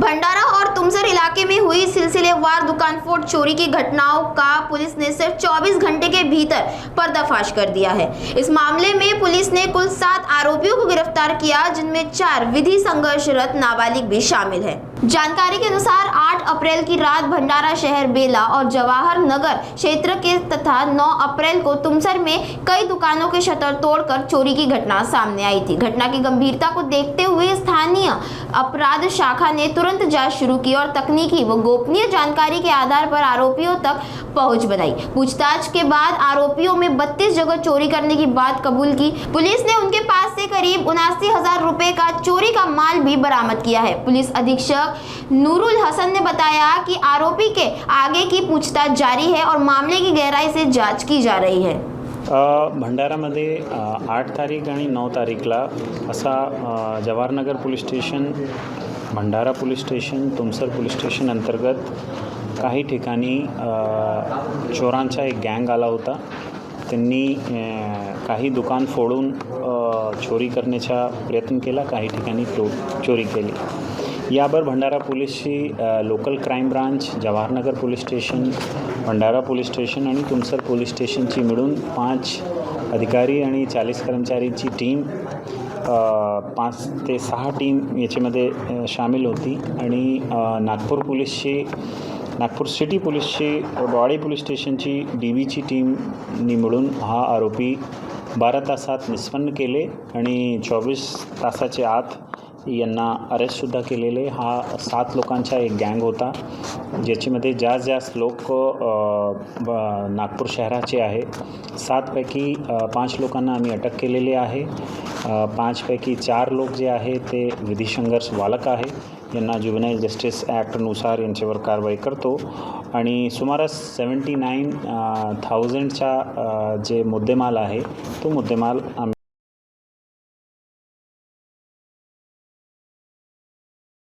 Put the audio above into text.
भंडारा और तुमसर इलाके में हुई सिलसिलेवार दुकान फोड़ चोरी की घटनाओं का पुलिस ने सिर्फ 24 घंटे के भीतर पर्दाफाश कर दिया है। इस मामले में पुलिस ने कुल 7 आरोपियों को गिरफ्तार किया, जिनमें 4 विधि संघर्षरत नाबालिग भी शामिल है। जानकारी के अनुसार 8 अप्रैल की रात भंडारा शहर बेला और जवाहर नगर क्षेत्र के तथा 9 अप्रैल को तुमसर में कई दुकानों के शटर तोड़कर चोरी की घटना सामने आई थी। घटना की गंभीरता को देखते हुए स्थानीय अपराध शाखा ने तुरंत जांच शुरू की और तकनीकी व गोपनीय जानकारी के आधार पर आरोपियों तक पहुंच बनाई। पूछताछ के बाद आरोपियों में 32 जगह चोरी करने की बात कबूल की। पुलिस ने उनके पास से करीब 79,000 रुपए का चोरी का माल भी बरामद किया है। पुलिस अधीक्षक नूरुल हसन ने बताया कि आरोपी के आगे की पूछताछ जारी है और मामले की गहराई से जांच की जा रही है। भंडारामध्ये 8 तारीख आणि 9 तारीखला असा Jawahar Nagar police station, Bhandara police station, Tumsar police station अंतर्गत काही ठिकाणी चोरांचा एक गँग आला होता। त्यांनी काही दुकान फोडून चोरी करण्याचा प्रयत्न केला, काही ठिकाणी चोरी केली। यावर भंडारा पोलीसची local crime branch, Jawaharnagar police station, Bhandara police station आणि तुमसर पोलीस स्टेशनची मिळून 5 अधिकारी आणि 40 कर्मचाऱ्यांची टीम, 5 ते 6 टीम याच्यामध्ये शामिल होती आणि नागपूर सिटी पोलीसची वाडी पोलीस स्टेशनची DBची टीमनी मिळून हा आरोपी 12 तासात निष्पन्न केले आणि 24 तासाच्या आत यांना अरेस्टसुद्धा केलेले। हा 7 लोकांचा एक गँग होता, ज्याच्यामध्ये जास्त लोक नागपूर शहराचे आहे। 7 पैकी 5 लोकांना आम्ही अटक केलेली आहे। 5 पैकी 4 लोक जे आहे ते विधी संघर्ष बालक आहे, यांना जुवेनाइल जस्टिस ॲक्टनुसार यांच्यावर कारवाई करतो आणि सुमारे 79,000चा जे मुद्देमाल आहे तो मुद्देमाल आम्ही